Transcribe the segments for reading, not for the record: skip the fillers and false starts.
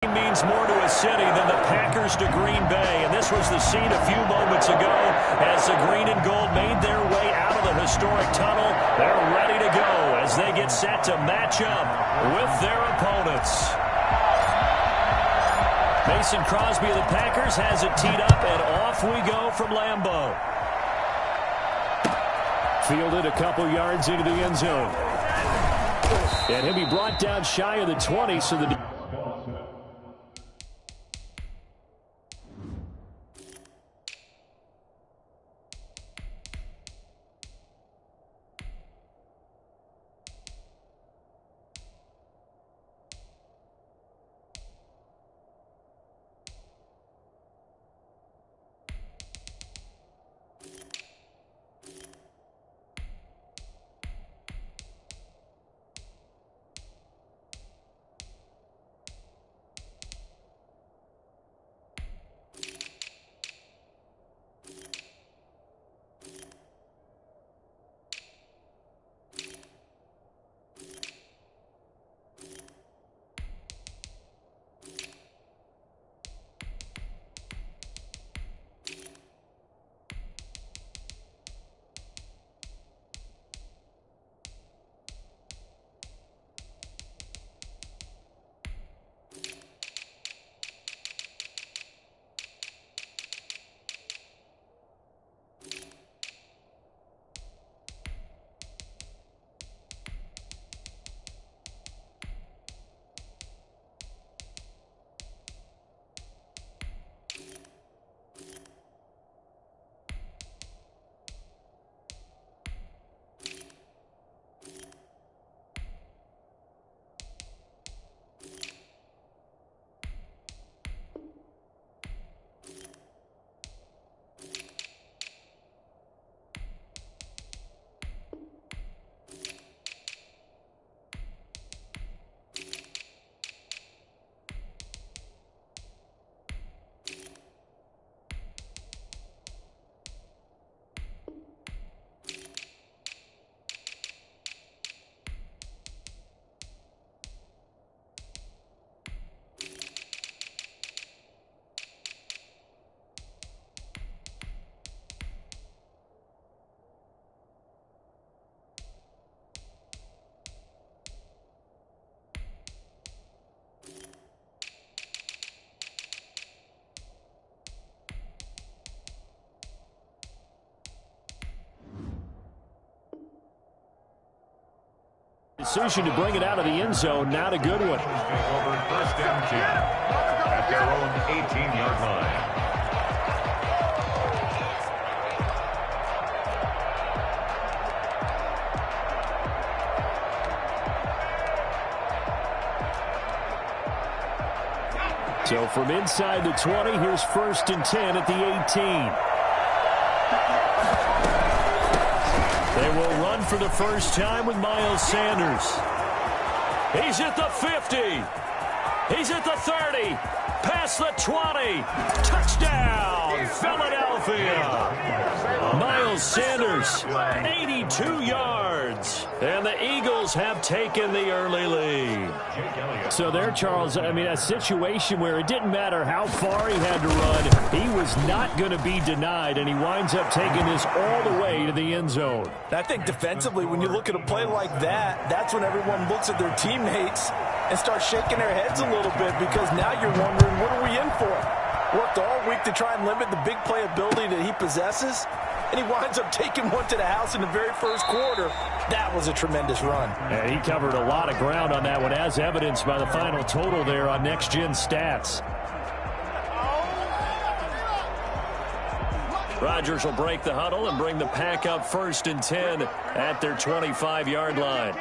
Means more to a city than the Packers to Green Bay, and this was the scene a few moments ago as the green and gold made their way out of the historic tunnel. They're ready to go as they get set to match up with their opponents. Mason Crosby of the Packers has it teed up, and off we go from Lambeau. Fielded a couple yards into the end zone, and he'll be brought down shy of the 20, so the decision to bring it out of the end zone, not a good one. Over first down 2 at their own 18-yard line. So from inside the 20, here's 1st and 10 at the 18. They will run for the first time with Miles Sanders. He's at the 50. He's at the 30. Past the 20. Touchdown, Philadelphia. Miles Sanders, 82 yards. And the Eagles have taken the early lead. So there, Charles, I mean, a situation where it didn't matter how far he had to run. He was not going to be denied, and he winds up taking this all the way to the end zone. I think defensively, when you look at a play like that, that's when everyone looks at their teammates and starts shaking their heads a little bit, because now you're wondering, what are we in for? Worked all week to try and limit the big playability that he possesses, and he winds up taking one to the house in the very first quarter. That was a tremendous run. And he covered a lot of ground on that one, as evidenced by the final total there on Next Gen Stats. Rodgers will break the huddle and bring the pack up 1st and 10 at their 25-yard line.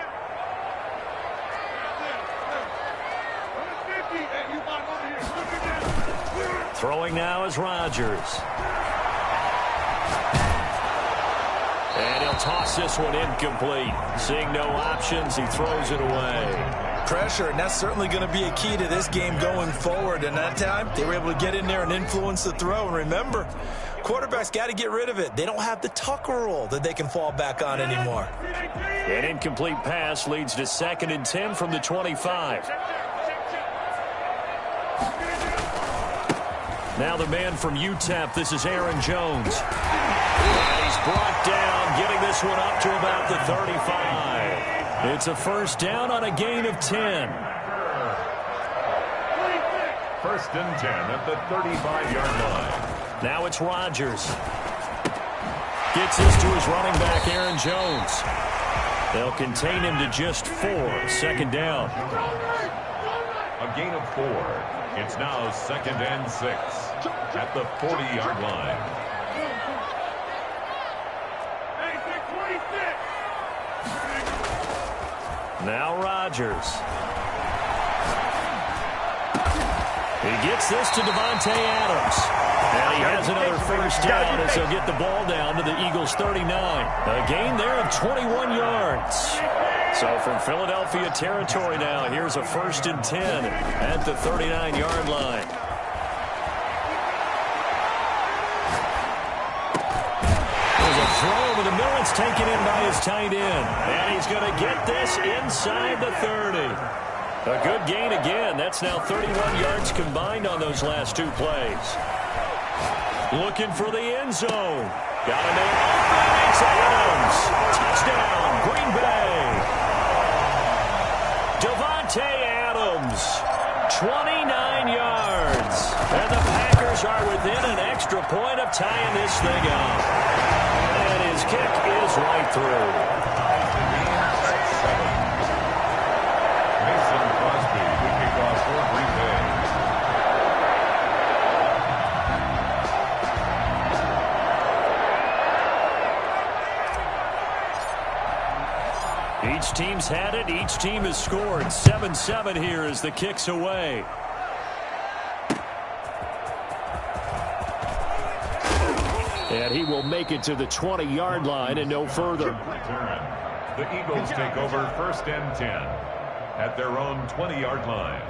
Throwing now is Rodgers. And he'll toss this one incomplete. Seeing no options, he throws it away. Pressure, and that's certainly going to be a key to this game going forward. And that time, they were able to get in there and influence the throw. And remember, quarterbacks got to get rid of it. They don't have the Tucker rule that they can fall back on anymore. An incomplete pass leads to 2nd and 10 from the 25. Now the man from UTEP, this is Aaron Jones. And he's brought down, getting this one up to about the 35. It's a first down on a gain of 10. First and 10 at the 35-yard line. Now it's Rodgers. Gets this to his running back, Aaron Jones. They'll contain him to just 4. Second down. A gain of 4. It's now second and 6 at the 40-yard line. Now Rodgers. He gets this to Davante Adams. And he has another first down as he'll get the ball down to the Eagles' 39. A gain there of 21 yards. So from Philadelphia territory now, here's a first and 10 at the 39-yard line. There's a throw, but the middle, it's taken in by his tight end. And he's going to get this inside the 30. A good gain again. That's now 31 yards combined on those last 2 plays. Looking for the end zone. Got a man open. It's Adams. Touchdown, Green Bay. Davante Adams, 29 yards. And the Packers are within an extra point of tying this thing up. And his kick is right through. Each team's had it. Each team has scored. 7-7 here as the kick's away. And he will make it to the 20-yard line and no further. The Eagles take over first and 10 at their own 20-yard line.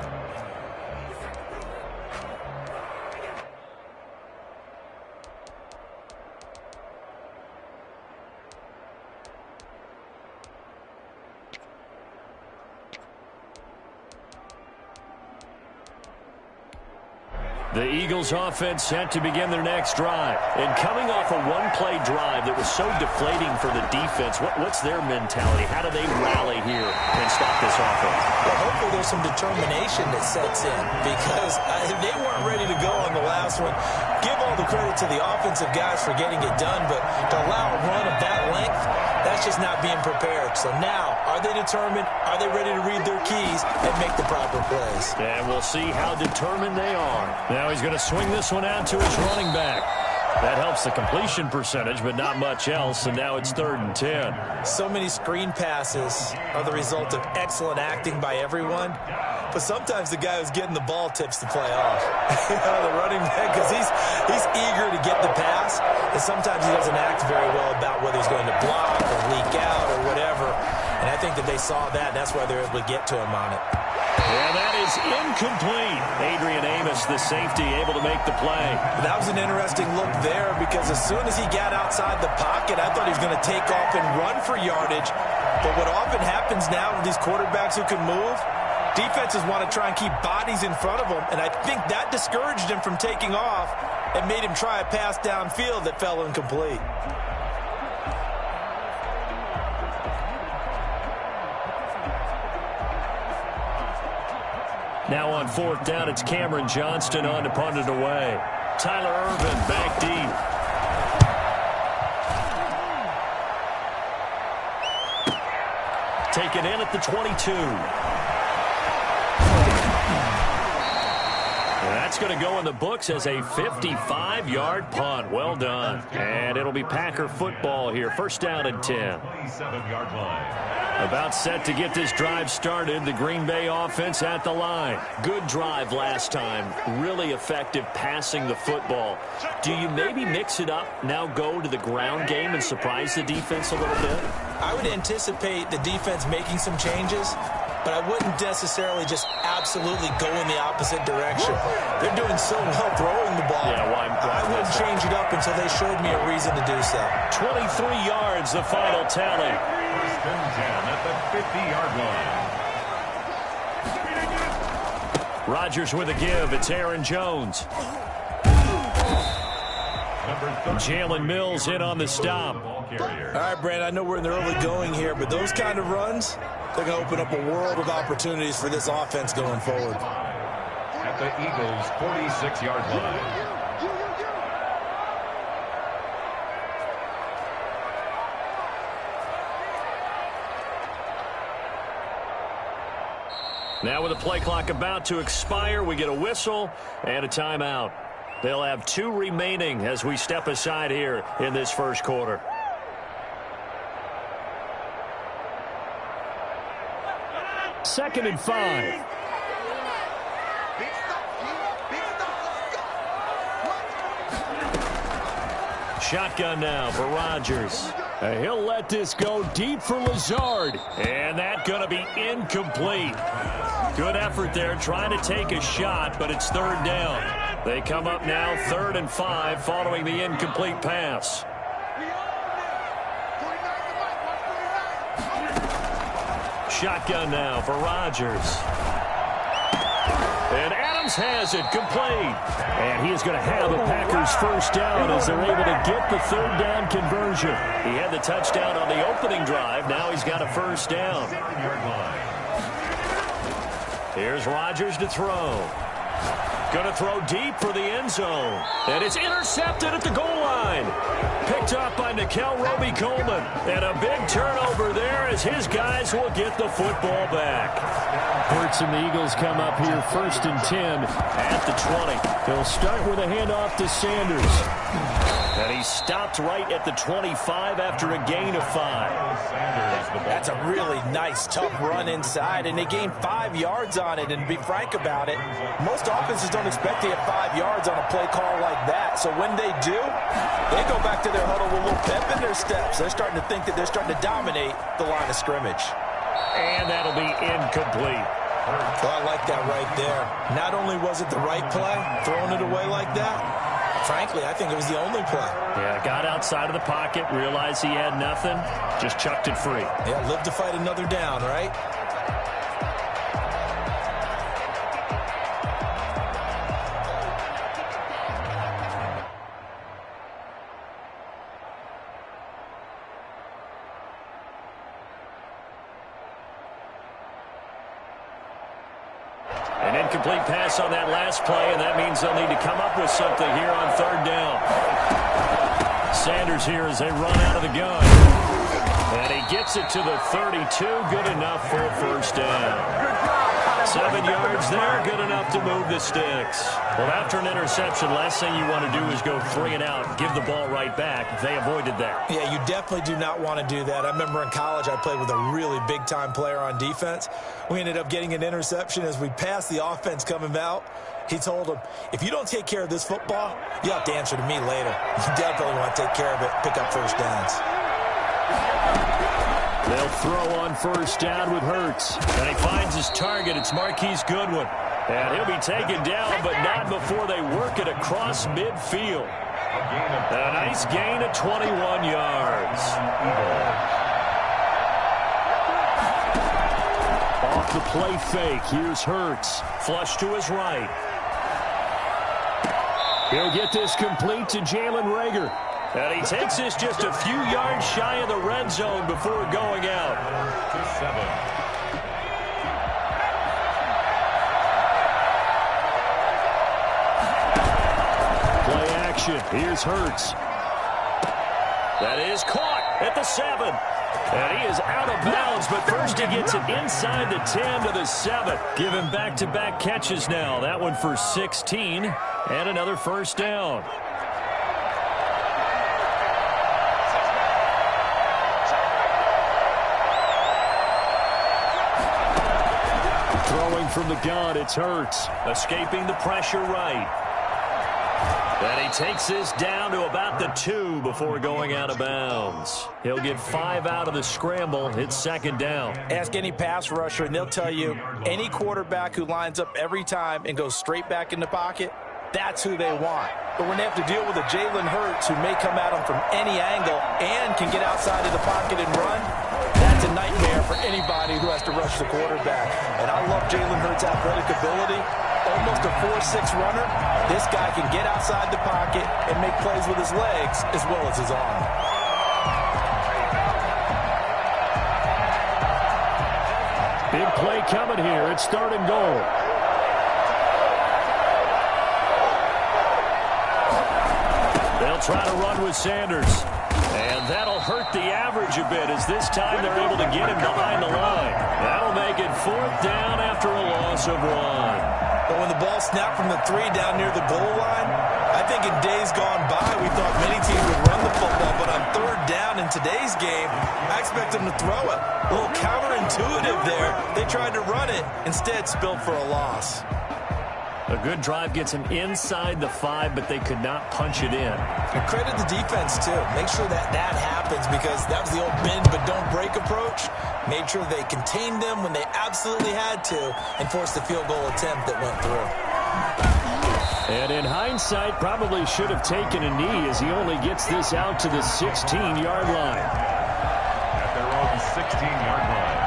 The Eagles offense set to begin their next drive. And coming off a one-play drive that was so deflating for the defense, what's their mentality? How do they rally here and stop this offense? Well, hopefully there's some determination that sets in because they weren't ready to go on the last one. Give all the credit to the offensive guys for getting it done, but to allow a run of that length, that's just not being prepared. So now, are they determined? Are they ready to read their keys and make the proper plays? And we'll see how determined they are. Now he's going to swing this one out to his running back. That helps the completion percentage, but not much else, and now it's 3rd and 10. So many screen passes are the result of excellent acting by everyone, but sometimes the guy who's getting the ball tips the play off. The running back, because he's eager to get the pass, and sometimes he doesn't act very well about whether he's going to block or leak out or whatever, and I think that they saw that, and that's why they're able to get to him on it. And that is incomplete. Adrian Amos, the safety, able to make the play. That was an interesting look there because as soon as he got outside the pocket, I thought he was going to take off and run for yardage. But what often happens now with these quarterbacks who can move, defenses want to try and keep bodies in front of them, and I think that discouraged him from taking off and made him try a pass downfield that fell incomplete. Now on 4th down, it's Cameron Johnston on to punt it away. Tyler Ervin back deep. Taken in at the 22. That's going to go in the books as a 55-yard punt. Well done. And it'll be Packer football here. First down and 10. 27-yard line. About set to get this drive started. The Green Bay offense at the line. Good drive last time. Really effective passing the football. Do you maybe mix it up, now go to the ground game and surprise the defense a little bit? I would anticipate the defense making some changes, but I wouldn't necessarily just absolutely go in the opposite direction. They're doing so well throwing the ball. Yeah, I wouldn't change it up until they showed me a reason to do so. 23 yards, the final tally. First and 10 at the 50-yard line. Rodgers with a give. It's Aaron Jones. Jalen Mills in on the stop. All right, Brandon, I know we're in the early going here, but those kind of runs, they're going to open up a world of opportunities for this offense going forward. At the Eagles' 46-yard line. Now with the play clock about to expire, we get a whistle and a timeout. They'll have 2 remaining as we step aside here in this first quarter. Second and 5. Shotgun now for Rodgers. He'll let this go deep for Lazard. And that's going to be incomplete. Good effort there trying to take a shot, but it's third down. They come up now 3rd and 5 following the incomplete pass. Shotgun now for Rodgers. And Adams has it complete. And he is going to have a Packers first down as they're able to get the third down conversion. He had the touchdown on the opening drive. Now he's got a first down. Here's Rodgers to throw. Going to throw deep for the end zone. And it's intercepted at the goal line. Picked up by Nickel Roby-Coleman. And a big turnover there as his guys will get the football back. Hurts and the Eagles come up here 1st and 10 at the 20. They'll start with a handoff to Sanders. And he stopped right at the 25 after a gain of 5. That's a really nice, tough run inside, and they gained 5 yards on it. And to be frank about it, most offenses don't expect to get 5 yards on a play call like that. So when they do, they go back to their huddle with a little pep in their steps. They're starting to think that they're starting to dominate the line of scrimmage. And that'll be incomplete. Well, I like that right there. Not only was it the right play, throwing it away like that, frankly, I think it was the only play. Yeah, got outside of the pocket, realized he had nothing, just chucked it free. Yeah, live to fight another down, right? An incomplete pass on that last play, and that means they'll need to come up with something here on third down. Sanders here as they run out of the gun. And he gets it to the 32. Good enough for a first down. 7 yards there, good enough to move the sticks. Well, after an interception, last thing you want to do is go 3 and out, give the ball right back. They avoided that. Yeah, you definitely do not want to do that. I remember in college I played with a really big-time player on defense. We ended up getting an interception as we passed the offense coming out. He told him, if you don't take care of this football, you have to answer to me later. You definitely want to take care of it, pick up first downs. They'll throw on first down with Hurts. And he finds his target. It's Marquise Goodwin. And he'll be taken down, but not before they work it across midfield. A nice gain of 21 yards. Off the play fake, here's Hurts. Flush to his right. He'll get this complete to Jalen Reagor. And he takes this just a few yards shy of the red zone before going out. Play action. Here's Hurts. That is caught at the 7. And he is out of bounds, but first he gets it inside the 10 to the 7. Giving back-to-back catches now. That one for 16 and another first down. Throwing from the gun, it's Hurts. Escaping the pressure right. And he takes this down to about the 2 before going out of bounds. He'll get 5 out of the scramble. It's second down. Ask any pass rusher, and they'll tell you any quarterback who lines up every time and goes straight back in the pocket, that's who they want. But when they have to deal with a Jalen Hurts who may come at them from any angle and can get outside of the pocket and run, that's a nightmare for anybody who has to rush the quarterback. And I love Jalen Hurts' athletic ability, almost a 4-6 runner, this guy can get outside the pocket and make plays with his legs as well as his arm. Big play coming here. It's 3rd and goal. They'll try to run with Sanders. And that'll hurt the average a bit as this time they're able to get him behind the line. That'll make it 4th down after a loss of 1. But when the ball snapped from the 3 down near the goal line, I think in days gone by, we thought many teams would run the football, but on 3rd down in today's game, I expect them to throw it. A little counterintuitive there. They tried to run it, instead spilled for a loss. A good drive gets them inside the 5, but they could not punch it in. And credit the defense, too. Make sure that happens because that was the old bend but don't break approach. Made sure they contained them when they absolutely had to and forced the field goal attempt that went through. And in hindsight, probably should have taken a knee as he only gets this out to the 16-yard line. At their own 16-yard line.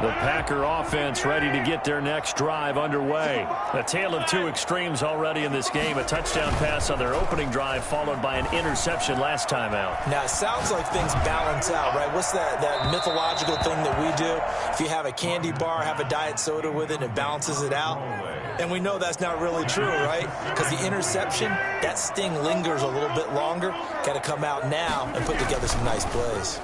The Packer offense ready to get their next drive underway. A tale of 2 extremes already in this game. A touchdown pass on their opening drive followed by an interception last time out. Now, it sounds like things balance out, right? What's that mythological thing that we do? If you have a candy bar, have a diet soda with it, and it balances it out. And we know that's not really true, right? Because the interception, that sting lingers a little bit longer. Got to come out now and put together some nice plays.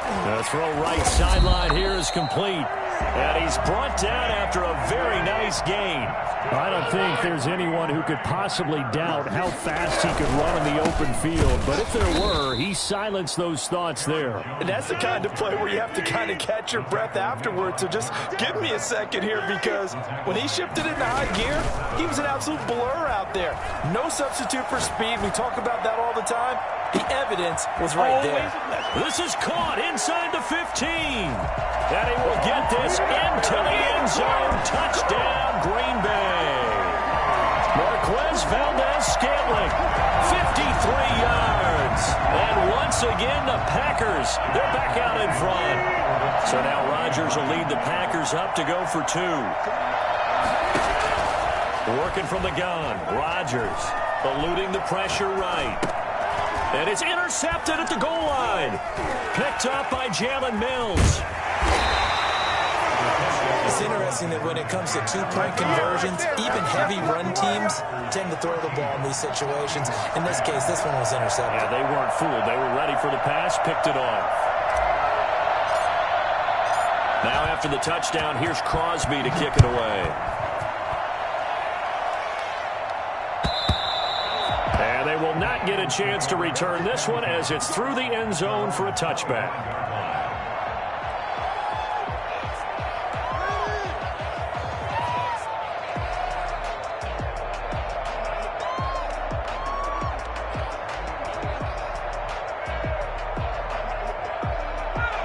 The throw right sideline here is complete. And he's brought down after a very nice gain. I don't think there's anyone who could possibly doubt how fast he could run in the open field. But if there were, he silenced those thoughts there. And that's the kind of play where you have to kind of catch your breath afterwards. So just give me a second here because when he shifted into high gear, he was an absolute blur out there. No substitute for speed. We talk about that all the time. The evidence was right there. This is caught inside the 15. And he will get this into the end zone. Touchdown, Green Bay. Marquez Valdez-Scantling, 53 yards. And once again, the Packers, they're back out in front. So now Rodgers will lead the Packers up to go for 2. Working from the gun, Rodgers eluding the pressure right. And it's intercepted at the goal line. Picked up by Jalen Mills. It's interesting that when it comes to 2-point conversions, even heavy run teams tend to throw the ball in these situations. In this case, this one was intercepted. Yeah, they weren't fooled. They were ready for the pass, picked it off. Now after the touchdown, here's Crosby to kick it away. And they will not get a chance to return this one as it's through the end zone for a touchback.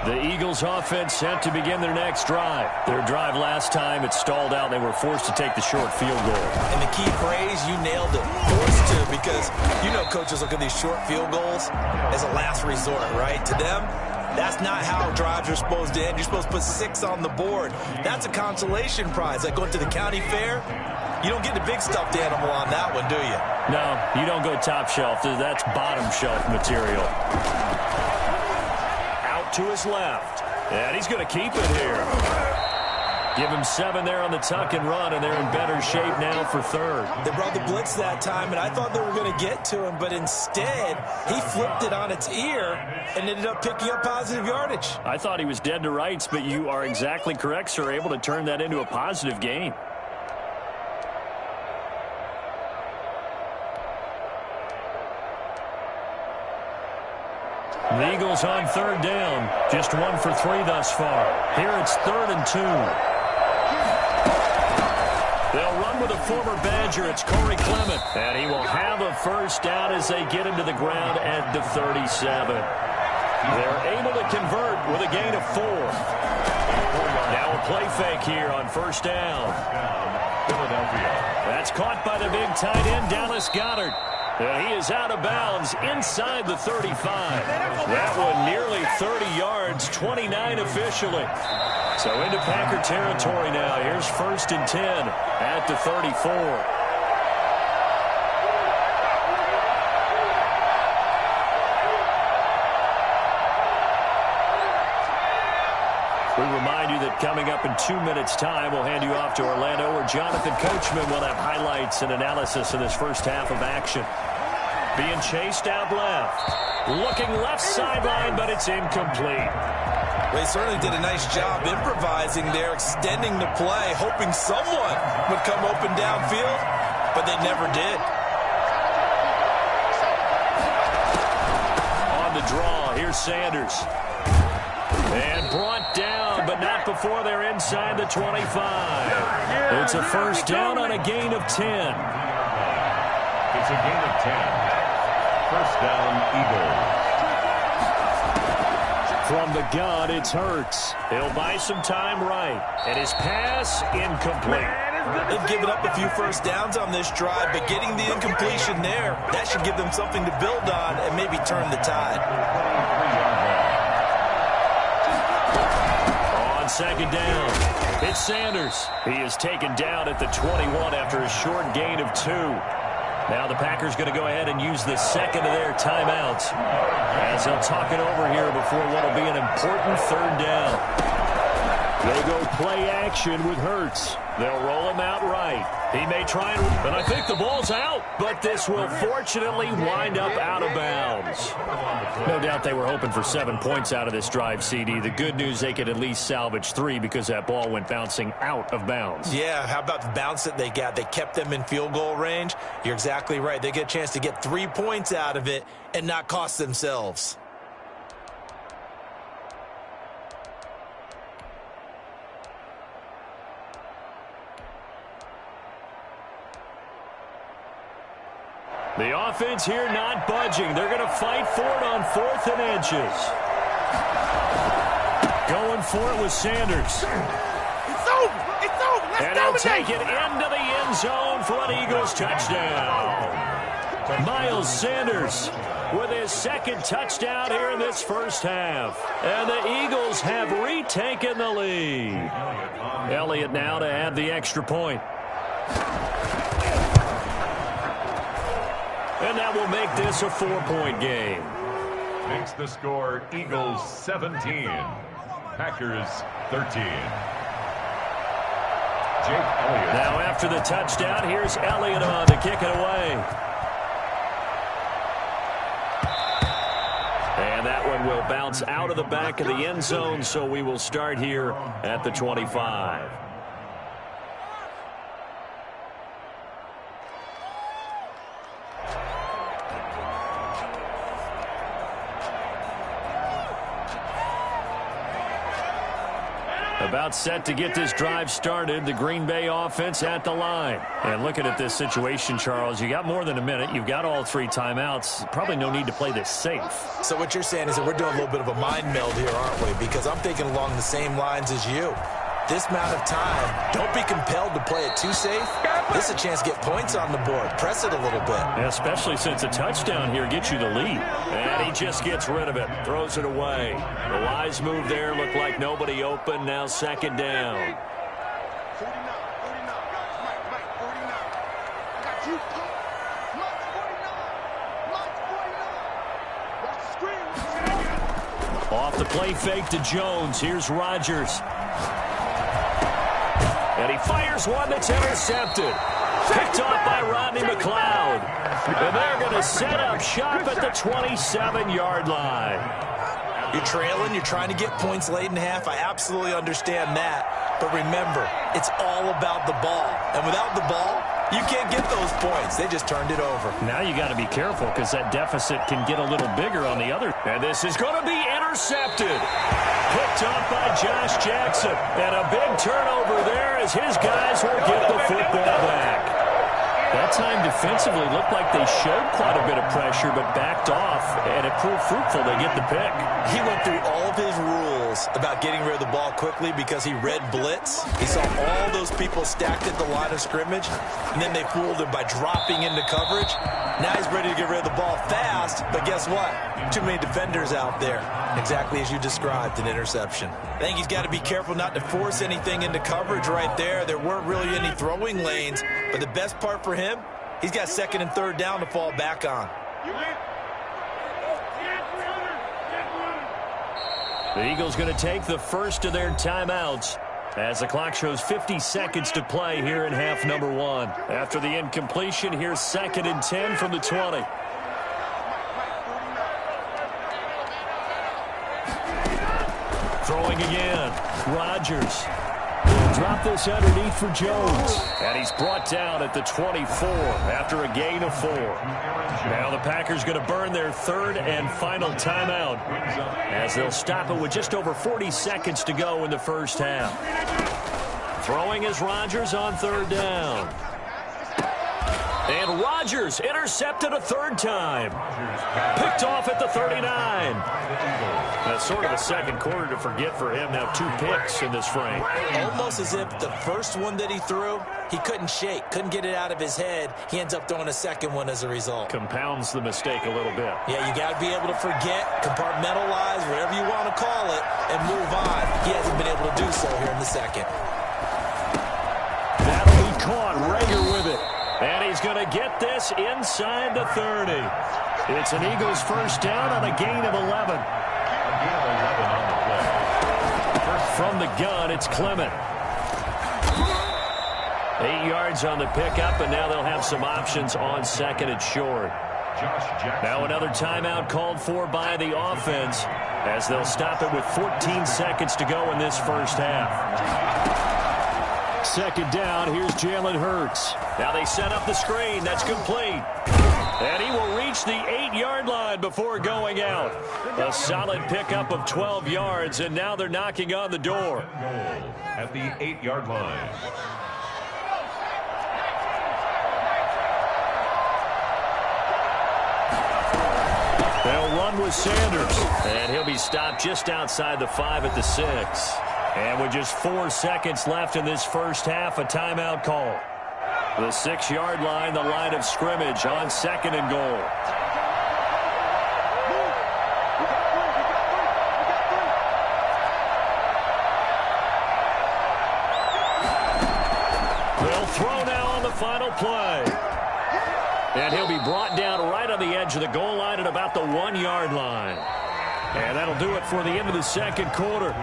The Eagles offense set to begin their next drive. Their drive last time, it stalled out. They were forced to take the short field goal. And the key phrase, you nailed it. Forced to, because you know coaches look at these short field goals as a last resort, right? To them, that's not how drives are supposed to end. You're supposed to put 6 on the board. That's a consolation prize. Like going to the county fair, you don't get the big stuffed animal on that one, do you? No, you don't go top shelf. That's bottom shelf material. To his left. And he's going to keep it here. Give him 7 there on the tuck and run, and they're in better shape now for 3rd. They brought the blitz that time, and I thought they were going to get to him, but instead, he flipped it on its ear and ended up picking up positive yardage. I thought he was dead to rights, but you are exactly correct, sir, able to turn that into a positive gain. The Eagles on 3rd down. Just 1 for 3 thus far. Here it's 3rd and 2. They'll run with a former Badger. It's Corey Clement. And he will have a first down as they get him to the ground at the 37. They're able to convert with a gain of 4. Now a play fake here on first down. Philadelphia. That's caught by the big tight end, Dallas Goedert. And he is out of bounds inside the 35. That one nearly 30 yards, 29 officially. So into Packer territory now. Here's 1st and 10 at the 34. We remind you that coming up in 2 minutes' time, we'll hand you off to Orlando, where Jonathan Coachman will have highlights and analysis in this first half of action. Being chased out left. Looking left sideline, but it's incomplete. They certainly did a nice job improvising there, extending the play, hoping someone would come open downfield, but they never did. On the draw, here's Sanders. And brought down, but not before they're inside the 25. It's a first down on a gain of 10. It's a gain of 10. First down, Eagles. From the gun, it's Hurts. He'll buy some time right. And his pass, incomplete. They've given up a few first downs on this drive, but getting the incompletion there, that should give them something to build on and maybe turn the tide. On second down, it's Sanders. He is taken down at the 21 after a short gain of 2. Now the Packers going to go ahead and use the second of their timeouts as they'll talk it over here before what will be an important third down. They go play action with Hurts. They'll roll him out right. He may try and I think the ball's out, but this will fortunately wind up out of bounds. No doubt they were hoping for 7 points out of this drive, CD. The good news, they could at least salvage 3 because that ball went bouncing out of bounds. Yeah, how about the bounce that they got? They kept them in field goal range. You're exactly right. They get a chance to get 3 points out of it and not cost themselves. The offense here not budging. They're going to fight for it on 4th and inches. Going for it with Sanders. It's over. It's over. And he'll take it into the end zone for an Eagles touchdown. Miles Sanders with his 2nd touchdown here in this first half. And the Eagles have retaken the lead. Elliott now to add the extra point. And that will make this a 4-point game. Makes the score Eagles 17, Packers 13. Jake Elliott. Now after the touchdown, here's Elliott on to kick it away. And that one will bounce out of the back of the end zone, so we will start here at the 25. About set to get this drive started. The Green Bay offense at the line. And looking at this situation, Charles, you got more than a minute. You've got all 3 timeouts. Probably no need to play this safe. So what you're saying is that we're doing a little bit of a mind meld here, aren't we? Because I'm thinking along the same lines as you. This amount of time, don't be compelled to play it too safe. This is a chance to get points on the board. Press it a little bit. Yeah, especially since a touchdown here gets you the lead. And he just gets rid of it. Throws it away. The wise move there. Looked like nobody open. Now 2nd down. Off the play fake to Jones. Here's Rodgers. And he fires one that's intercepted. Picked off by Rodney McLeod. And they're going to set up shop at the 27-yard line. You're trailing. You're trying to get points late in half. I absolutely understand that. But remember, it's all about the ball. And without the ball, you can't get those points. They just turned it over. Now you got to be careful because that deficit can get a little bigger on the other. And this is going to be intercepted. Picked up by Josh Jackson. And a big turnover there as his guys will get the football back. That time defensively looked like they showed quite a bit of pressure but backed off, and it proved fruitful. They get the pick. He went through all of his rules Eagles about getting rid of the ball quickly because he read blitz. He saw all those people stacked at the line of scrimmage, and then they fooled him by dropping into coverage. Now he's ready to get rid of the ball fast, but guess what? Too many defenders out there. Exactly as you described, an interception. I think he's got to be careful not to force anything into coverage right there. There weren't really any throwing lanes, but the best part for him, he's got second and third down to fall back on. The Eagles going to take the first of their timeouts as the clock shows 50 seconds to play here in half number 1. After the incompletion, here's 2nd and 10 from the 20. Throwing again. Rodgers will drop this underneath for Jones. And he's brought down at the 24 after a gain of 4. Now the Packers going to burn their 3rd and final timeout as they'll stop it with just over 40 seconds to go in the first half. Throwing is Rodgers on 3rd down. And Rodgers intercepted a 3rd time. Picked off at the 39. That's sort of a second quarter to forget for him. Now 2 picks in this frame. Almost as if the first one that he threw, he couldn't shake, couldn't get it out of his head. He ends up throwing a second one as a result. Compounds the mistake a little bit. Yeah, you got to be able to forget, compartmentalize, whatever you want to call it, and move on. He hasn't been able to do so here in the second. That'll be caught. Rager with it. And he's going to get this inside the 30. It's an Eagles first down on a gain of 11. A gain of 11 on the play. From the gun, it's Clement. 8 yards on the pickup, and now they'll have some options on 2nd and short. Now another timeout called for by the offense as they'll stop it with 14 seconds to go in this first half. 2nd down, here's Jalen Hurts. Now they set up the screen. That's complete. And he will reach the 8-yard line before going out. A solid pickup of 12 yards, and now they're knocking on the door. At the 8-yard line. They'll run with Sanders, and he'll be stopped just outside the 5 at the 6. And with just 4 seconds left in this first half, a timeout call. The 6-yard line, the line of scrimmage on 2nd and goal. They'll throw now on the final play. And he'll be brought down right on the edge of the goal line at about the 1-yard line. And that'll do it for the end of the second quarter.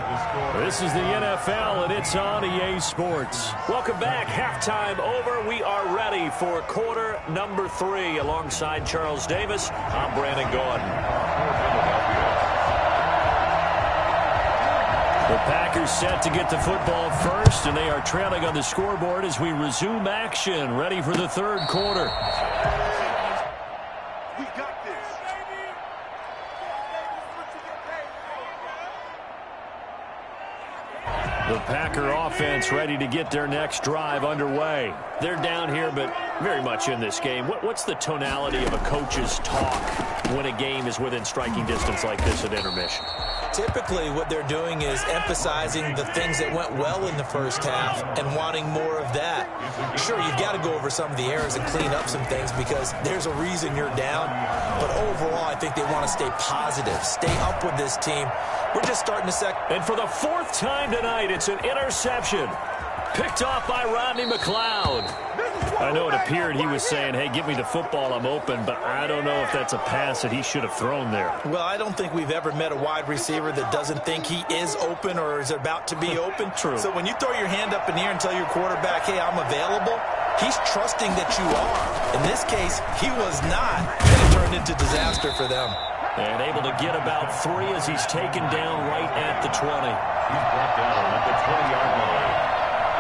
This is the NFL, and it's on EA Sports. Welcome back. Halftime over. We are ready for quarter number 3. Alongside Charles Davis, I'm Brandon Gordon. The Packers set to get the football first, and they are trailing on the scoreboard as we resume action, ready for the 3rd quarter. The Packer offense ready to get their next drive underway. They're down here, but very much in this game. What's the tonality of a coach's talk when a game is within striking distance like this at intermission? Typically, what they're doing is emphasizing the things that went well in the first half and wanting more of that. Sure, you've got to go over some of the errors and clean up some things because there's a reason you're down. But overall, I think they want to stay positive, stay up with this team. We're just starting the second. And for the 4th time tonight, it's an interception. Picked off by Rodney McLeod. I know it appeared he was saying, hey, give me the football, I'm open, but I don't know if that's a pass that he should have thrown there. Well, I don't think we've ever met a wide receiver that doesn't think he is open or is about to be open. True. So when you throw your hand up in the air and tell your quarterback, hey, I'm available, he's trusting that you are. In this case, he was not, and it turned into disaster for them. And able to get about 3 as he's taken down right at the 20. He's brought down at the 20-yard line.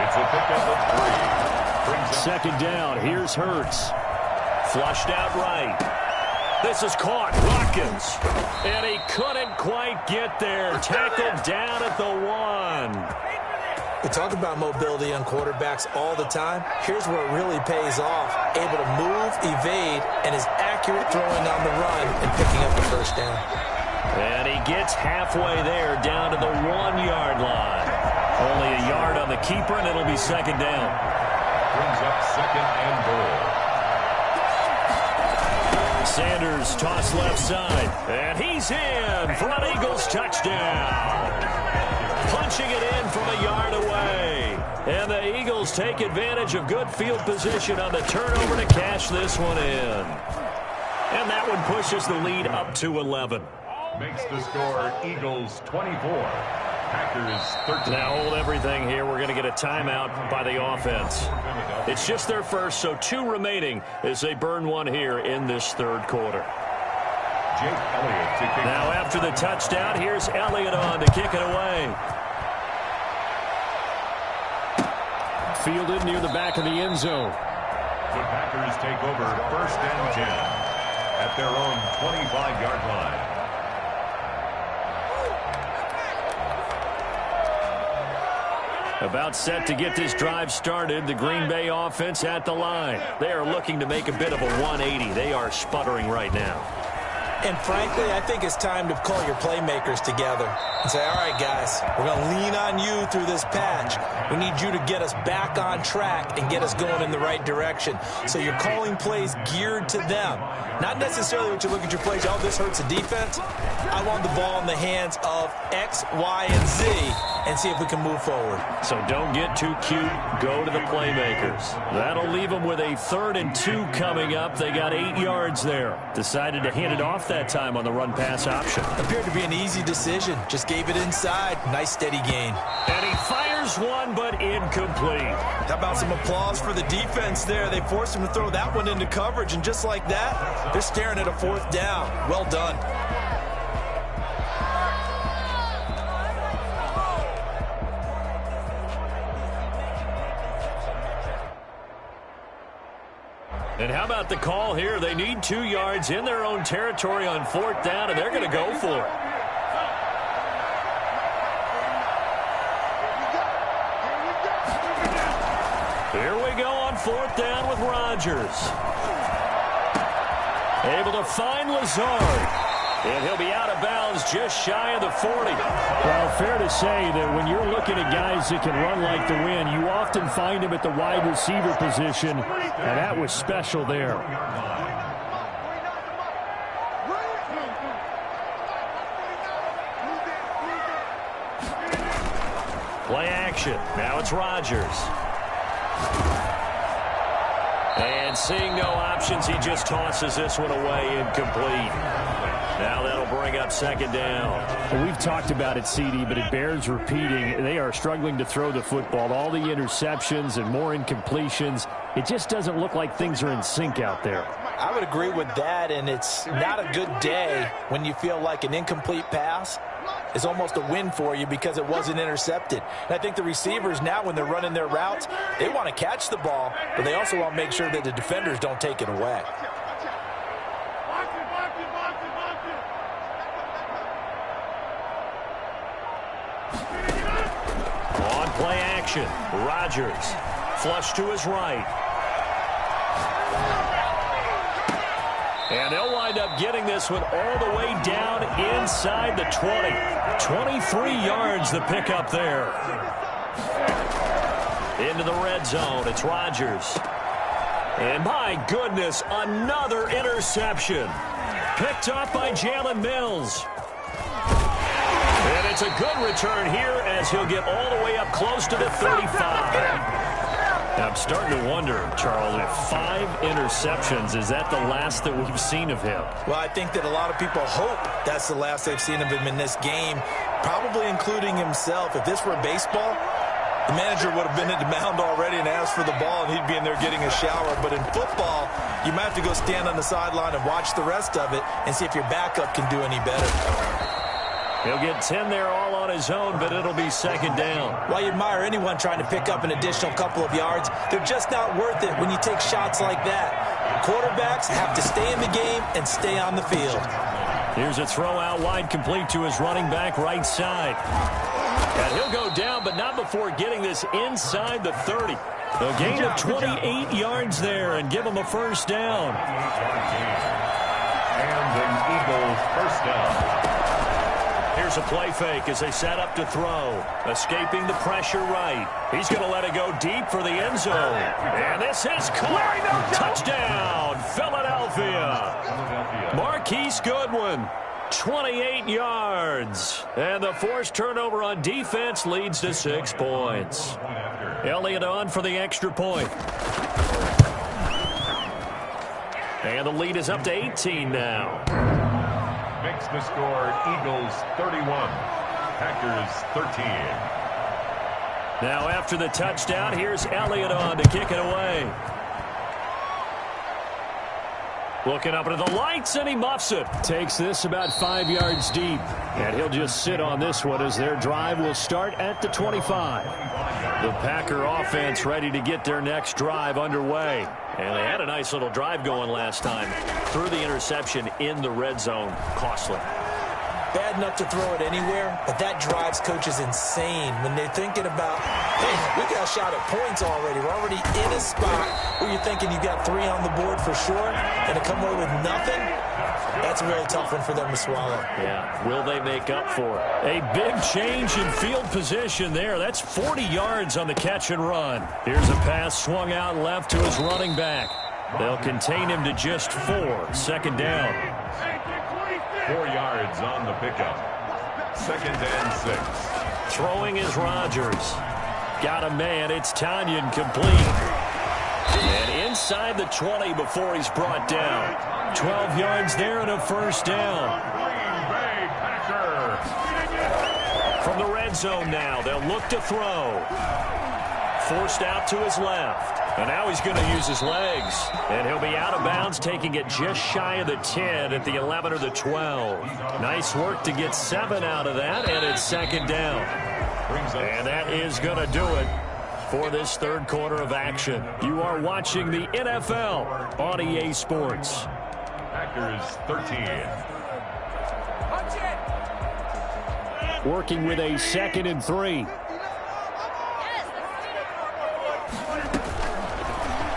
It's a pickup of 3. 2nd down, here's Hurts. Flushed out right. This is caught, Watkins. And he couldn't quite get there. Tackled down at the 1. We talk about mobility on quarterbacks all the time. Here's where it really pays off. Able to move, evade, and is accurate throwing on the run and picking up the first down. And he gets halfway there, down to the 1 keeper, and it'll be second down. Brings up second and goal. Sanders toss left side, and he's in for an Eagles touchdown. Punching it in from a yard away. And the Eagles take advantage of good field position on the turnover to cash this one in. And that one pushes the lead up to 11. Makes the score Eagles 24. Packers 13. Now hold everything here. We're going to get a timeout by the offense. It's just their first, so 2 remaining as they burn one here in this third quarter. Jake Elliott to kick. Now after the touchdown, here's Elliott on to kick it away. Fielded near the back of the end zone. The Packers take over first and 10 at their own 25-yard line. About set to get this drive started. The Green Bay offense at the line. They are looking to make a bit of a 180. They are sputtering right now. And frankly, I think it's time to call your playmakers together and say, all right, guys, we're going to lean on you through this patch. We need you to get us back on track and get us going in the right direction. So you're calling plays geared to them. Not necessarily what you look at your plays, oh, this hurts the defense. I want the ball in the hands of X, Y, and Z and see if we can move forward. So don't get too cute. Go to the playmakers. That'll leave them with a 3rd and 2 coming up. They got 8 yards there. Decided to hand it off that time on the run-pass option. Appeared to be an easy decision. Just gave it inside. Nice steady gain. And he fires one, but incomplete. How about some applause for the defense there? They forced him to throw that one into coverage, and just like that, they're staring at a 4th down. Well done. And how about the call here? They need 2 yards in their own territory on 4th down, and they're going to go for it. Here we go on 4th down with Rodgers. Able to find Lazard. And he'll be out of bounds just shy of the 40. Well, fair to say that when you're looking at guys that can run like the wind, you often find them at the wide receiver position, and that was special there. Play action. Now it's Rodgers. And seeing no options, he just tosses this one away, incomplete. Now that'll bring up second down. Well, we've talked about it, CD, but it bears repeating. They are struggling to throw the football. All the interceptions and more incompletions. It just doesn't look like things are in sync out there. I would agree with that, and it's not a good day when you feel like an incomplete pass is almost a win for you because it wasn't intercepted. And I think the receivers now, when they're running their routes, they want to catch the ball, but they also want to make sure that the defenders don't take it away. On play action, Rodgers flush to his right. And they'll wind up getting this one all the way down inside the 20. 23 yards the pickup there. Into the red zone, it's Rodgers. And my goodness, another interception. Picked up by Jalen Mills. And it's a good return here as he'll get all the way up close to the 35. Now, I'm starting to wonder, Charles, if 5 interceptions, is that the last that we've seen of him? Well, I think that a lot of people hope that's the last they've seen of him in this game, probably including himself. If this were baseball, the manager would have been at the mound already and asked for the ball, and he'd be in there getting a shower. But in football, you might have to go stand on the sideline and watch the rest of it and see if your backup can do any better. He'll get 10 there all on his own, but it'll be second down. While you admire anyone trying to pick up an additional couple of yards, they're just not worth it when you take shots like that. Quarterbacks have to stay in the game and stay on the field. Here's a throw out wide, complete to his running back right side. And he'll go down, but not before getting this inside the 30. A gain of 28 yards there and give him a first down. And the Eagles first down. Here's a play fake as they set up to throw. Escaping the pressure right. He's going to let it go deep for the end zone. And this is caught. Touchdown, Philadelphia. Marquise Goodwin, 28 yards. And the forced turnover on defense leads to 6 points. Elliott on for the extra point. And the lead is up to 18 now. Makes the score Eagles 31, Packers 13. Now after the touchdown, here's Elliott on to kick it away. Looking up into the lights, and he muffs it. Takes this about 5 yards deep. And he'll just sit on this one as their drive will start at the 25. The Packer offense ready to get their next drive underway. And they had a nice little drive going last time. Threw the interception in the red zone. Costly. Bad enough to throw it anywhere, but that drives coaches insane when they're thinking about, hey, we got a shot at points already. We're already in a spot where you're thinking you got 3 on the board for sure, and to come away with nothing, that's a really tough one for them to swallow. Yeah, will they make up for it? A big change in field position there. That's 40 yards on the catch and run. Here's a pass swung out left to his running back. They'll contain him to just 4. Second down. 4 yards on the pickup. Second and 6. Throwing is Rodgers. Got a man. It's Tanyan complete. And inside the 20 before he's brought down. 12 yards there and a first down. Green Bay Packers. From the red zone now, they'll look to throw. Forced out to his left. And now he's going to use his legs. And he'll be out of bounds, taking it just shy of the 10 at the 11 or the 12. Nice work to get 7 out of that, and it's second down. And that is going to do it for this third quarter of action. You are watching the NFL on EA Sports. Packers 13. Working with a 2nd and 3.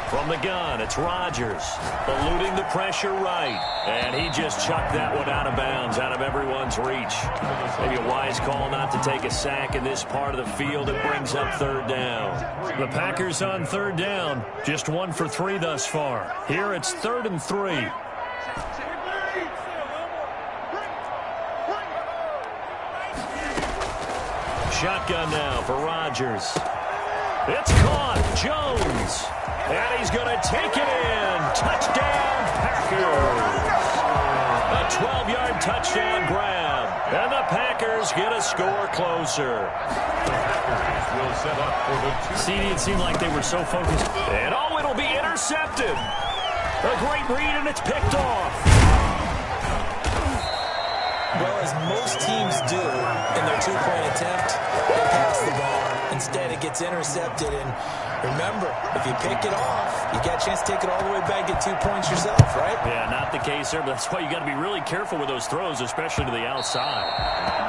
From the gun, it's Rodgers, eluding the pressure right. And he just chucked that one out of bounds, out of everyone's reach. Maybe a wise call not to take a sack in this part of the field. It brings up third down. The Packers on third down, just 1 for 3 thus far. Here it's 3rd and 3. Shotgun now for Rodgers. It's caught. Jones. And he's going to take it in. Touchdown, Packers. A 12-yard touchdown grab. And the Packers get a score closer. Will set up for the 2. See, it seemed like they were so focused. And oh, it'll be intercepted. A great read, and it's picked off. Well, as most teams do in their 2-point attempt, they pass the ball. Instead, it gets intercepted. And remember, if you pick it off, you got a chance to take it all the way back, get 2 points yourself, right? Yeah, not the case there, but that's why you got to be really careful with those throws, especially to the outside.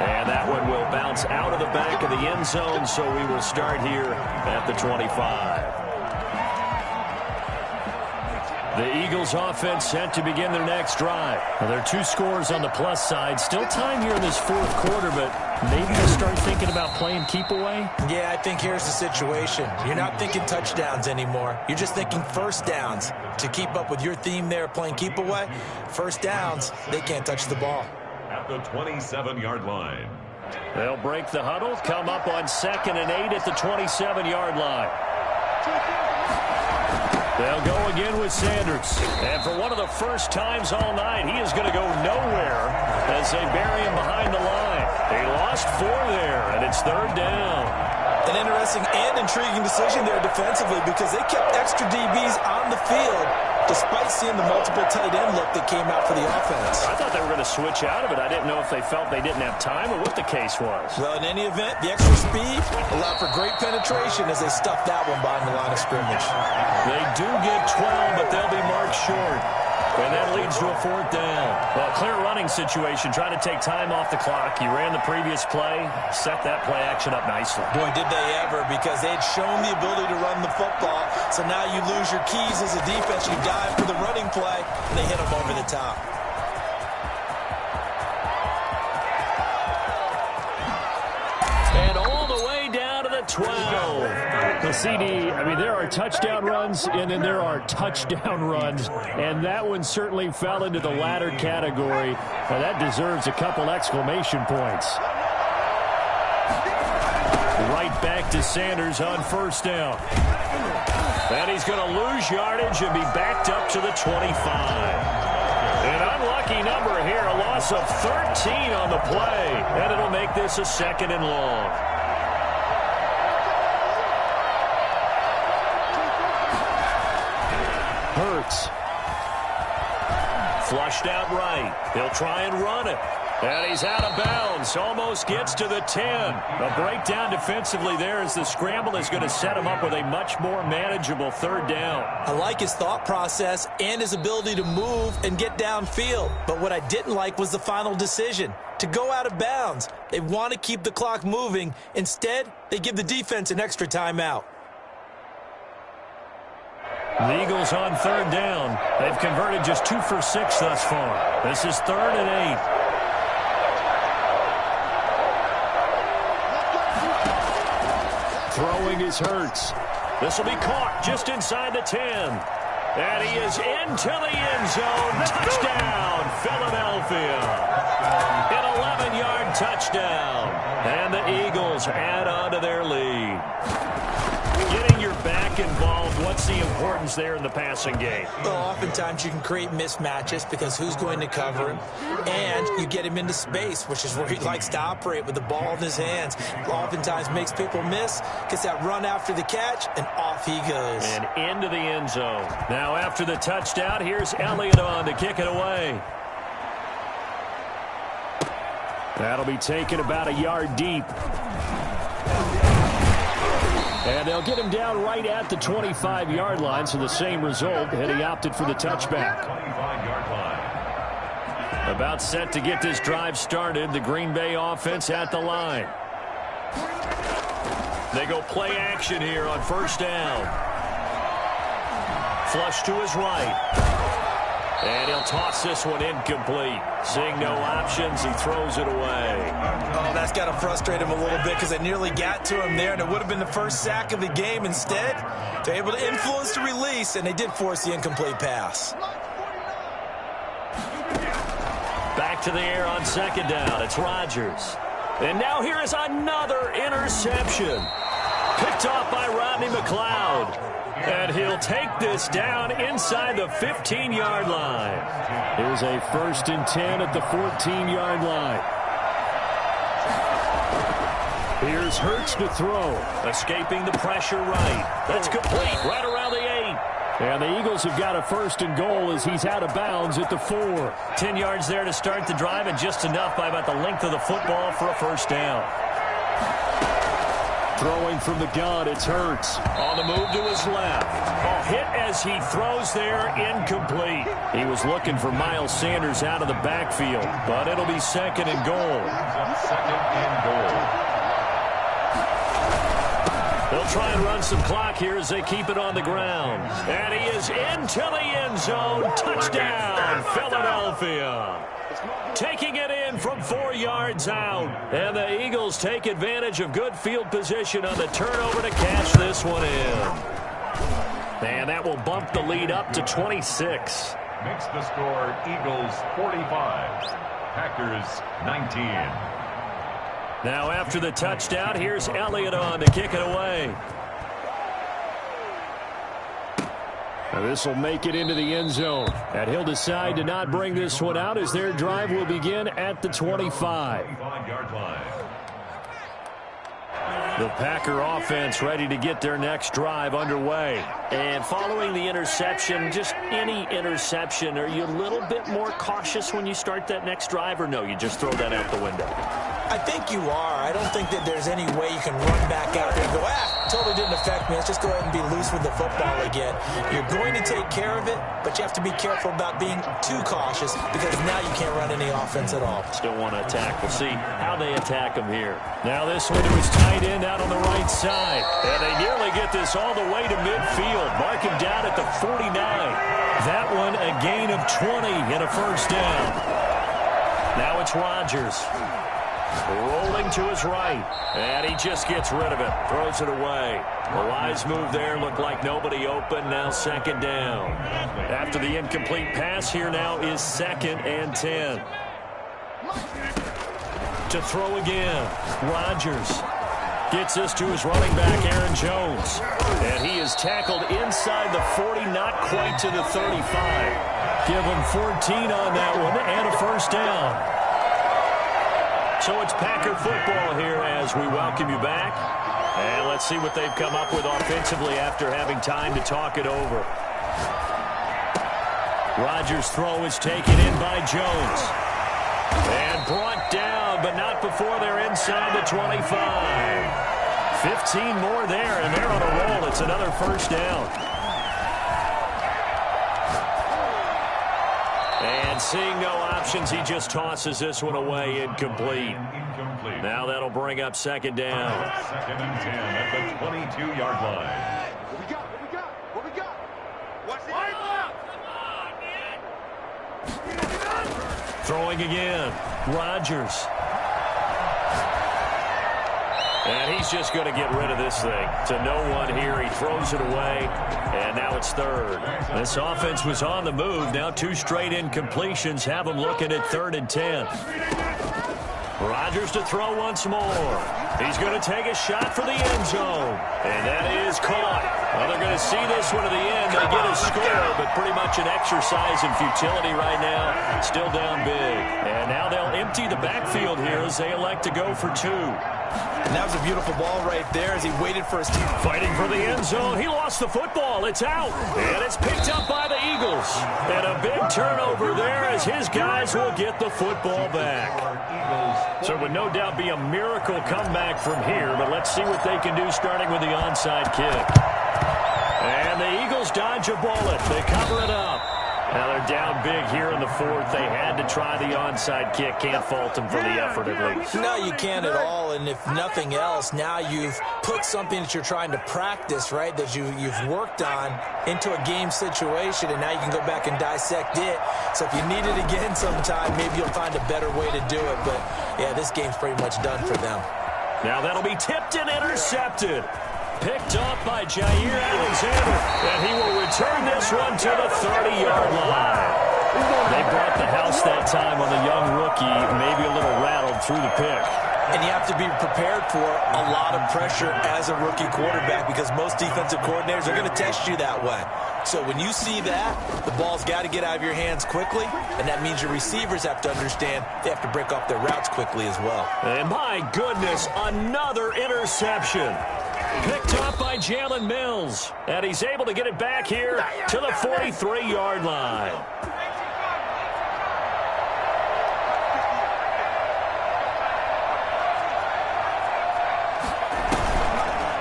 And that one will bounce out of the back of the end zone, so we will start here at the 25. The Eagles offense set to begin their next drive. Now, there are 2 scores on the plus side. Still time here in this 4th quarter, but maybe to start thinking about playing keep away? Yeah, I think here's the situation. You're not thinking touchdowns anymore. You're just thinking first downs. To keep up with your theme there, playing keep away, first downs, they can't touch the ball. At the 27-yard line. They'll break the huddle, come up on 2nd and 8 at the 27-yard line. They'll go again with Sanders. And for one of the first times all night, he is going to go nowhere as they bury him behind the line. They lost 4 there, and it's 3rd down. An interesting and intriguing decision there defensively because they kept extra DBs on the field despite seeing the multiple tight end look that came out for the offense. I thought they were going to switch out of it. I didn't know if they felt they didn't have time or what the case was. Well, in any event, the extra speed allowed for great penetration as they stuffed that one behind the line of scrimmage. They do get 12, but they'll be marked short. And that leads to a 4th down. Well, clear running situation, trying to take time off the clock. You ran the previous play, set that play action up nicely. Boy, did they ever, because they had shown the ability to run the football. So now you lose your keys as a defense. You dive for the running play, and they hit them over the top. 12. The CD, I mean, there are touchdown runs, and then there are touchdown runs, and that one certainly fell into the latter category. Now, that deserves a couple exclamation points. Right back to Sanders on first down. And he's going to lose yardage and be backed up to the 25. An unlucky number here, a loss of 13 on the play, and it'll make this a second and long. Hurts. Flushed out right. He'll try and run it. And he's out of bounds. Almost gets to the 10. A breakdown defensively there as the scramble is going to set him up with a much more manageable third down. I like his thought process and his ability to move and get downfield. But what I didn't like was the final decision, to go out of bounds. They want to keep the clock moving. Instead, they give the defense an extra timeout. The Eagles on third down. They've converted just 2 for 6 thus far. This is 3rd and 8. Throwing is Hurts. This will be caught just inside the 10. And he is into the end zone. Touchdown, Philadelphia. An 11-yard touchdown. And the Eagles add on to their lead. Getting your back involved, what's the importance there in the passing game? Well, oftentimes you can create mismatches because who's going to cover him, and you get him into space, which is where he likes to operate with the ball in his hands. Oftentimes makes people miss, gets that run after the catch, and off he goes. And into the end zone. Now after the touchdown, here's Elliott on to kick it away. That'll be taken about a yard deep. And they'll get him down right at the 25-yard line, so the same result, and he opted for the touchback. About set to get this drive started, the Green Bay offense at the line. They go play action here on first down. Flush to his right. And he'll toss this one incomplete. Seeing no options, he throws it away. Oh, that's got to frustrate him a little bit because they nearly got to him there, and it would have been the first sack of the game. Instead, they're able to influence the release, and they did force the incomplete pass. Back to the air on second down. It's Rodgers. And now here is another interception. Picked off by Rodney McLeod. And he'll take this down inside the 15-yard line. Here's a 1st and 10 at the 14-yard line. Here's Hurts to throw. Escaping the pressure right. That's complete right around the 8. And the Eagles have got a 1st and goal as he's out of bounds at the 4. 10 yards there to start the drive, and just enough by about the length of the football for a first down. Throwing from the gun, it's Hurts. On the move to his left. A hit as he throws there, incomplete. He was looking for Miles Sanders out of the backfield, but it'll be 2nd and goal. 2nd and goal. They'll try and run some clock here as they keep it on the ground. And he is into the end zone. Touchdown, Philadelphia. Taking it in from 4 yards out. And the Eagles take advantage of good field position on the turnover to catch this one in. And that will bump the lead up to 26. Makes the score Eagles 45, Packers 19. Now after the touchdown, here's Elliott on to kick it away. Now this will make it into the end zone. And he'll decide to not bring this one out as their drive will begin at the 25. 25-yard line. The Packer offense ready to get their next drive underway. And following the interception, just any interception, are you a little bit more cautious when you start that next drive, or no, you just throw that out the window? I think you are. I don't think that there's any way you can run back out there and go, totally didn't affect me. Let's just go ahead and be loose with the football again. You're going to take care of it, but you have to be careful about being too cautious because now you can't run any offense at all. Still want to attack. We'll see how they attack him here. Now this one to his tight end out on the right side. And they nearly get this all the way to midfield. Mark him down at the 49. That one a gain of 20 and a first down. Now it's Rodgers. Rolling to his right. And he just gets rid of it. Throws it away. A wise move there. Looked like nobody open. Now second down. After the incomplete pass, here now is 2nd and 10. To throw again. Rodgers gets this to his running back, Aaron Jones. And he is tackled inside the 40, not quite to the 35. Give him 14 on that one and a first down. So it's Packer football here as we welcome you back. And let's see what they've come up with offensively after having time to talk it over. Rodgers' throw is taken in by Jones. And brought down, but not before they're inside the 25. 15 more there, and they're on a roll. It's another first down. And seeing no options, he just tosses this one away, incomplete. Now that'll bring up second down. 2nd and 10 at the 22-yard line. What we got? What we got? What's it? Come on, man! Throwing again. Rodgers. And he's just going to get rid of this thing. To no one here. He throws it away. And now it's 3rd. This offense was on the move. Now 2 straight incompletions have them looking at 3rd and 10. Rodgers to throw once more. He's going to take a shot for the end zone. And that is caught. Well, they're going to see this one to the end. They get a score, but pretty much an exercise in futility right now. Still down big. And now they'll empty the backfield here as they elect to go for 2. And that was a beautiful ball right there as he waited for his team. Fighting for the end zone. He lost the football. It's out. And it's picked up by the Eagles. And a big turnover there as his guys will get the football back. So it would no doubt be a miracle comeback from here, but let's see what they can do starting with the onside kick. And the Eagles dodge a bullet. They cover it up. Now they're down big here in the 4th. They had to try the onside kick. Can't fault them for the effort at least. No, you can't at all. And if nothing else, now you've put something that you're trying to practice, right, that you've worked on into a game situation, and now you can go back and dissect it. So if you need it again sometime, maybe you'll find a better way to do it. But, yeah, this game's pretty much done for them. Now that'll be tipped and intercepted. Picked up by Jair Alexander, and he will return this one to the 30-yard line. They brought the house that time on the young rookie, maybe a little rattled through the pick. And you have to be prepared for a lot of pressure as a rookie quarterback because most defensive coordinators are going to test you that way. So when you see that, the ball's got to get out of your hands quickly, and that means your receivers have to understand they have to break off their routes quickly as well. And my goodness, another interception. Picked up by Jalen Mills. And he's able to get it back here to the 43-yard line.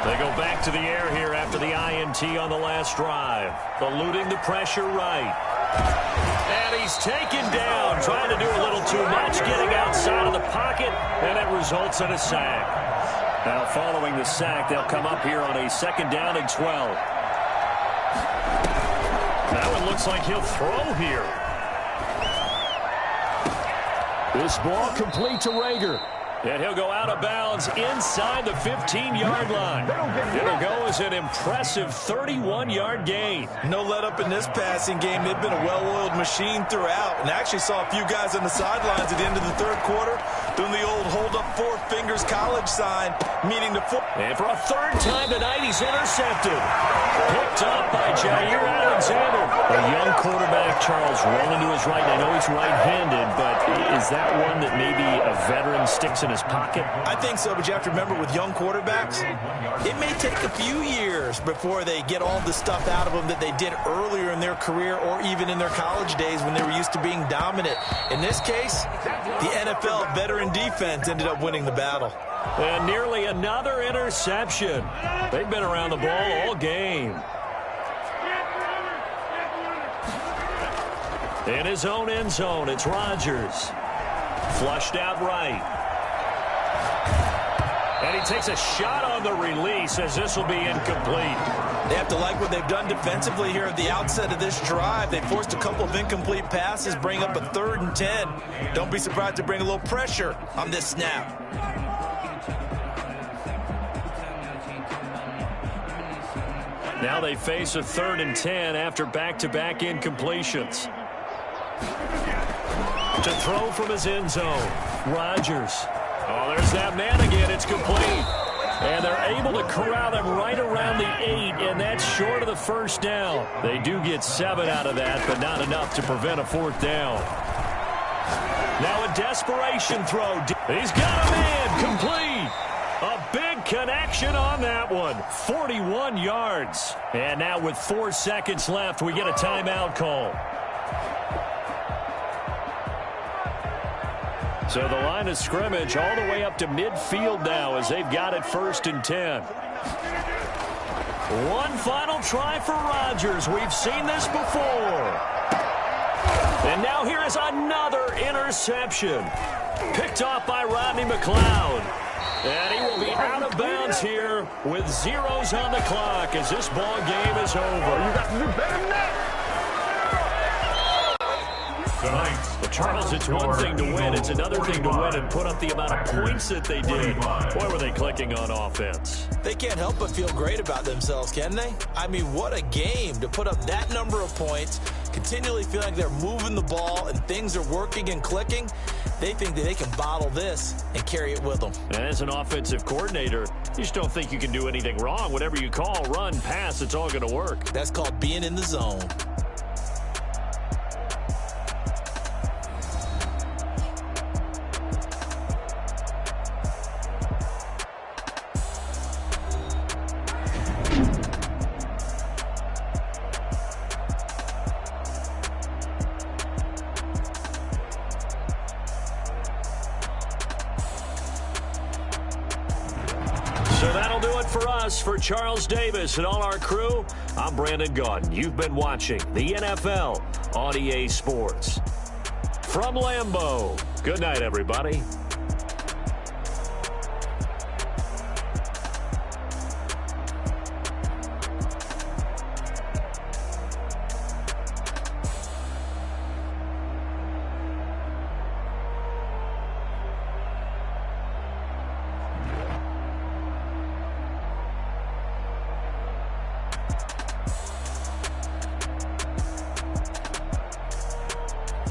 They go back to the air here after the INT on the last drive. Eluding the pressure right. And he's taken down, trying to do a little too much, getting outside of the pocket, and it results in a sack. Now, following the sack, they'll come up here on a 2nd down and 12. That one looks like he'll throw here. This ball complete to Rager. And he'll go out of bounds inside the 15-yard line. It'll go as an impressive 31-yard gain. No let up in this passing game. They've been a well-oiled machine throughout. And I actually saw a few guys on the sidelines at the end of the 3rd quarter doing the old hold up 4 fingers college sign, meaning the foot. And for a 3rd time tonight, he's intercepted. Picked up by Jair Alexander. A young quarterback, Charles, rolling to his right. I know he's right-handed, but is that one that maybe a veteran sticks in his pocket? I think so, but you have to remember with young quarterbacks, it may take a few years before they get all the stuff out of them that they did earlier in their career or even in their college days when they were used to being dominant. In this case, the NFL veteran defense ended up winning the battle. And nearly another interception. They've been around the ball all game. In his own end zone, it's Rodgers. Flushed out right. And he takes a shot on the release as this will be incomplete. They have to like what they've done defensively here at the outset of this drive. They forced a couple of incomplete passes, bring up a 3rd and 10. Don't be surprised to bring a little pressure on this snap. Now they face a 3rd and 10 after back-to-back incompletions. To throw from his end zone, Rodgers. Oh, there's that man again. It's complete. And they're able to corral him right around the 8, and that's short of the first down. They do get 7 out of that, but not enough to prevent a 4th down. Now a desperation throw. He's got a man. Complete. A big connection on that one. 41 yards. And now with 4 seconds left, we get a timeout call. So the line of scrimmage all the way up to midfield now as they've got it 1st and 10. One final try for Rodgers. We've seen this before. And now here is another interception. Picked off by Rodney McLeod. And he will be out of bounds here with zeros on the clock as this ball game is over. You got to do better than that. Tonight, Well, Charles, it's one thing to win. It's another thing to win and put up the amount of points that they did. Boy, were they clicking on offense. They can't help but feel great about themselves, can they? I mean, what a game to put up that number of points, continually feeling like they're moving the ball and things are working and clicking. They think that they can bottle this and carry it with them. And as an offensive coordinator, you just don't think you can do anything wrong. Whatever you call, run, pass, it's all going to work. That's called being in the zone. So that'll do it for us. For Charles Davis and all our crew, I'm Brandon Gaudin. You've been watching the NFL on EA Sports. From Lambeau, good night, everybody.